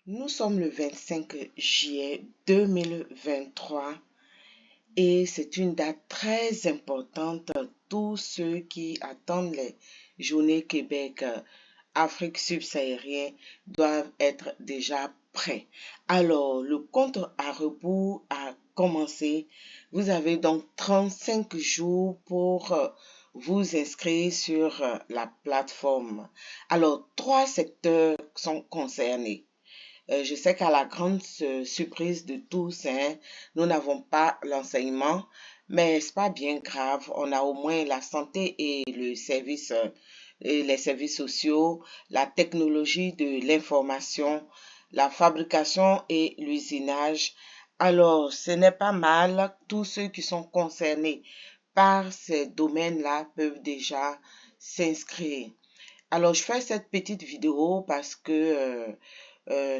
Nous sommes le 25 juillet 2023 et c'est une date très importante. Tous ceux qui attendent les Journées Québec Afrique subsaharienne doivent être déjà prêts. Alors, le compte à rebours a commencé. Vous avez donc 35 jours pour vous inscrire sur la plateforme. Alors, trois secteurs sont concernés. Je sais qu'à la grande surprise de tous, hein, nous n'avons pas l'enseignement, mais c'est pas bien grave. On a au moins la santé et le service, et les services sociaux, la technologie de l'information, la fabrication et l'usinage. Alors, ce n'est pas mal. Tous ceux qui sont concernés par ces domaines-là peuvent déjà s'inscrire. Alors, je fais cette petite vidéo parce que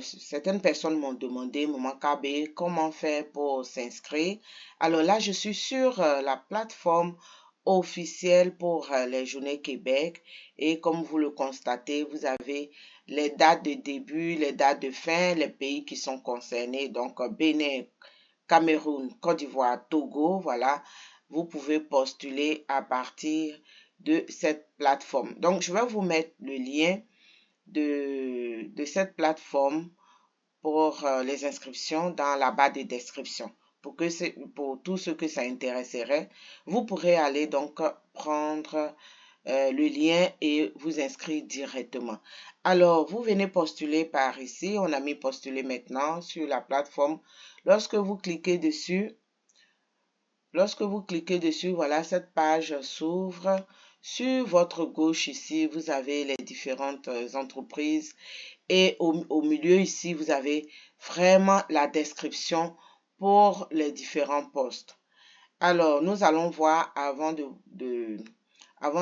certaines personnes m'ont demandé, Maman KB, comment faire pour s'inscrire. Alors là, je suis sur la plateforme officielle pour les Journées Québec et comme vous le constatez, vous avez les dates de début, les dates de fin, les pays qui sont concernés, donc Bénin, Cameroun, Côte d'Ivoire, Togo, voilà, vous pouvez postuler à partir de cette plateforme. Donc, je vais vous mettre le lien de cette plateforme pour les inscriptions dans la barre de description. Pour tous ceux que ça intéresserait, vous pourrez aller donc prendre le lien et vous inscrire directement. Alors, vous venez postuler par ici. On a mis postuler maintenant sur la plateforme. Lorsque vous cliquez dessus, voilà, cette page s'ouvre. Sur votre gauche ici, vous avez les différentes entreprises et au milieu ici, vous avez vraiment la description pour les différents postes. Alors, nous allons voir avant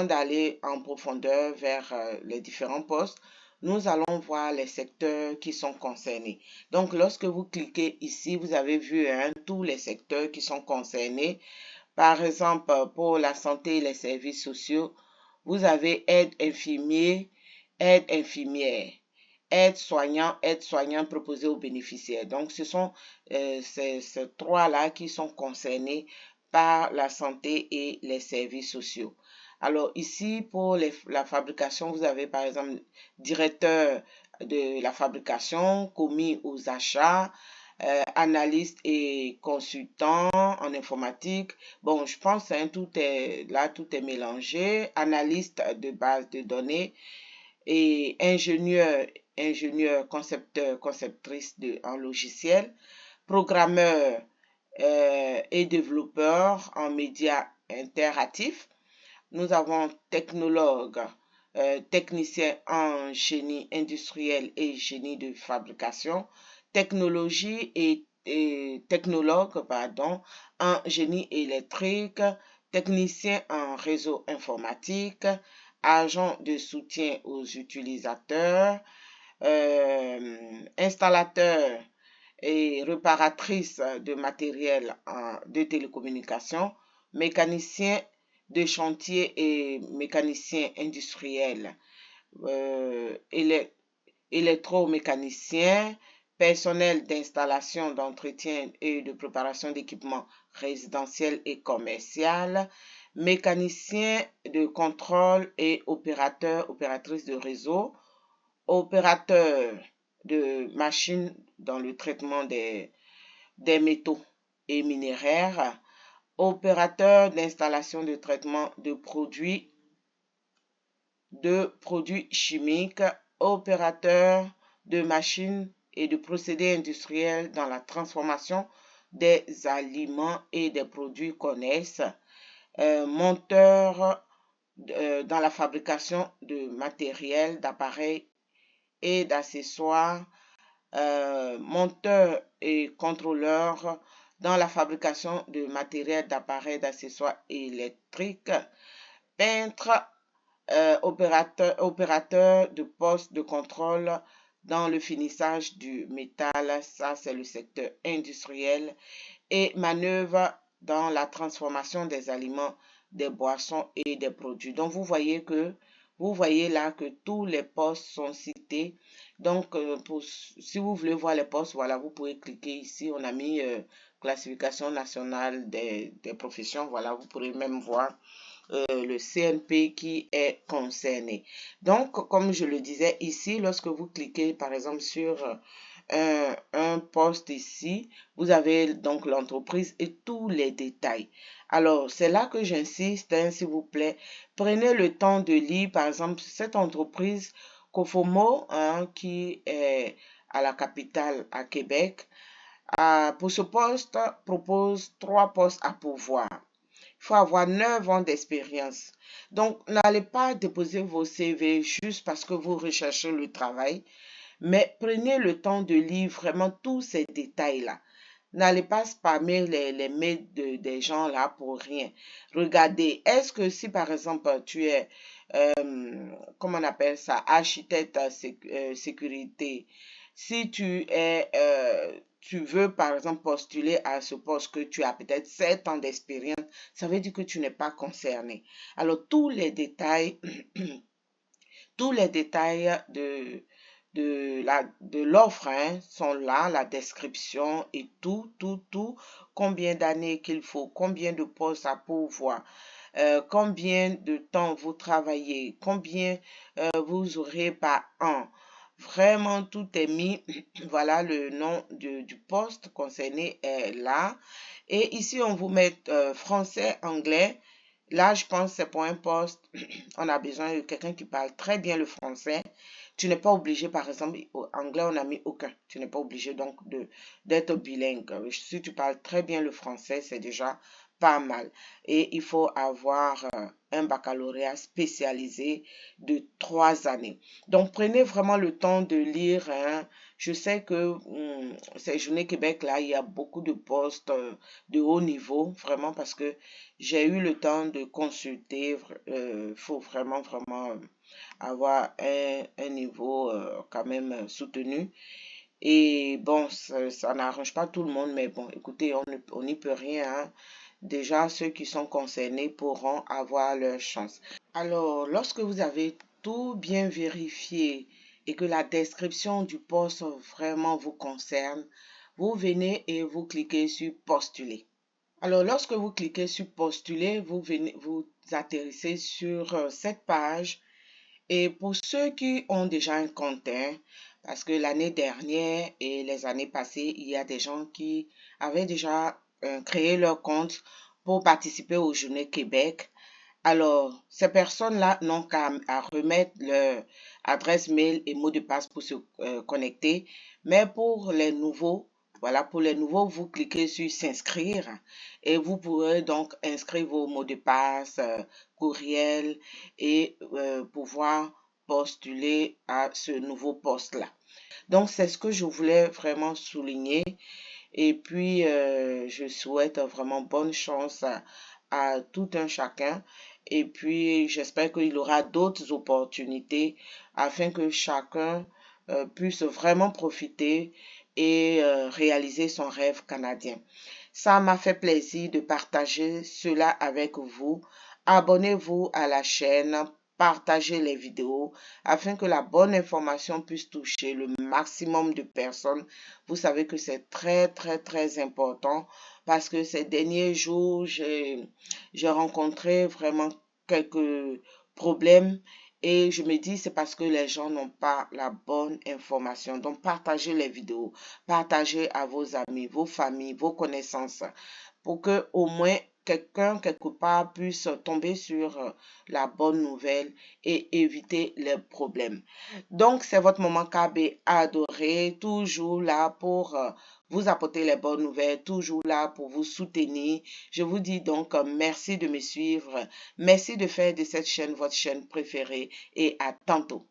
d'aller en profondeur vers les différents postes, nous allons voir les secteurs qui sont concernés. Donc, lorsque vous cliquez ici, vous avez vu tous les secteurs qui sont concernés. Par exemple, pour la santé et les services sociaux, vous avez aide infirmier, aide infirmière, aide-soignant proposé aux bénéficiaires. Donc, ce sont ces trois-là qui sont concernés par la santé et les services sociaux. Alors, ici, pour la fabrication, vous avez par exemple directeur de la fabrication, commis aux achats, analyste et consultant en informatique. Bon, je pense hein, tout est mélangé. Analyste de base de données et ingénieur, concepteur, conceptrice en logiciel, programmeur et développeur en médias interactifs. Nous avons technologue, technicien en génie industriel et génie de fabrication, technologie et technologue, pardon, en génie électrique, technicien en réseau informatique, agent de soutien aux utilisateurs, installateur et réparatrice de matériel de télécommunication, mécanicien de chantier et mécanicien industriel, électromécanicien, personnel d'installation, d'entretien et de préparation d'équipements résidentiels et commercial, mécanicien de contrôle et opératrice de réseau, opérateur de machines dans le traitement des métaux et minéraires, opérateur d'installation de traitement de produits chimiques, opérateur de machines et de procédés industriels dans la transformation des aliments et des produits connexes, monteur dans la fabrication de matériel, d'appareils et d'accessoires, monteur et contrôleur dans la fabrication de matériel, d'appareils, d'accessoires électriques, peintre, opérateur de poste de contrôle dans le finissage du métal, ça c'est le secteur industriel, et manœuvre dans la transformation des aliments, des boissons et des produits. Donc vous voyez là que tous les postes sont cités Donc, si vous voulez voir les postes, voilà, vous pouvez cliquer ici. On a mis classification nationale des professions. Voilà, vous pourrez même voir le CNP qui est concerné. Donc, comme je le disais ici, lorsque vous cliquez par exemple sur un poste ici, vous avez donc l'entreprise et tous les détails. Alors, c'est là que j'insiste, hein, s'il vous plaît, prenez le temps de lire, par exemple, cette entreprise Cofomo, hein, qui est à la capitale, à Québec, pour ce poste, propose 3 postes à pourvoir. Il faut avoir 9 ans d'expérience. Donc, n'allez pas déposer vos CV juste parce que vous recherchez le travail, mais prenez le temps de lire vraiment tous ces détails-là. N'allez pas spammer les mails des gens là pour rien. Regardez, est-ce que si par exemple tu es, comment on appelle ça, architecte sécurité, si tu veux par exemple postuler à ce poste que tu as peut-être 7 ans d'expérience, ça veut dire que tu n'es pas concerné. Alors tous les détails de l'offre, hein, sont là, la description et tout, combien d'années qu'il faut, combien de postes à pourvoir, combien de temps vous travaillez, combien vous aurez par an. Vraiment, tout est mis. Voilà, le nom du poste concerné est là. Et ici, on vous met français, anglais. Là, je pense que c'est pour un poste, on a besoin de quelqu'un qui parle très bien le français. Tu n'es pas obligé, par exemple, au anglais, on n'a mis aucun. Tu n'es pas obligé donc d'être bilingue. Si tu parles très bien le français, c'est déjà pas mal. Et il faut avoir un baccalauréat spécialisé de 3 années. Donc, prenez vraiment le temps de lire, hein. Je sais que ces Journées Québec, là, il y a beaucoup de postes de haut niveau, vraiment, parce que j'ai eu le temps de consulter. Il faut vraiment, vraiment avoir un niveau quand même soutenu. Et bon, ça n'arrange pas tout le monde, mais bon, écoutez, on n'y peut rien, hein. Déjà, ceux qui sont concernés pourront avoir leur chance. Alors, lorsque vous avez tout bien vérifié et que la description du poste vraiment vous concerne, vous venez et vous cliquez sur postuler. Alors, lorsque vous cliquez sur postuler, vous atterrissez sur cette page. Et pour ceux qui ont déjà un compte, hein, parce que l'année dernière et les années passées, il y a des gens qui avaient déjà créé leur compte pour participer aux Journées Québec. Alors, ces personnes-là n'ont qu'à remettre leur adresse mail et mot de passe pour se connecter. Mais pour les nouveaux, voilà, pour les nouveaux, vous cliquez sur s'inscrire et vous pourrez donc inscrire vos mots de passe, courriel et pouvoir postuler à ce nouveau poste-là. Donc, c'est ce que je voulais vraiment souligner. Et puis, je souhaite vraiment bonne chance à tout un chacun. Et puis, j'espère qu'il aura d'autres opportunités afin que chacun puisse vraiment profiter et réaliser son rêve canadien. Ça m'a fait plaisir de partager cela avec vous. Abonnez-vous à la chaîne, partagez les vidéos afin que la bonne information puisse toucher le maximum de personnes. Vous savez que c'est très, très, très important parce que ces derniers jours, j'ai rencontré vraiment quelques problèmes et je me dis c'est parce que les gens n'ont pas la bonne information. Donc, partagez les vidéos, partagez à vos amis, vos familles, vos connaissances pour que au moins quelqu'un quelque part puisse tomber sur la bonne nouvelle et éviter les problèmes. Donc, c'est votre moment KB adoré, toujours là pour vous apporter les bonnes nouvelles, toujours là pour vous soutenir. Je vous dis donc merci de me suivre, merci de faire de cette chaîne votre chaîne préférée et à tantôt.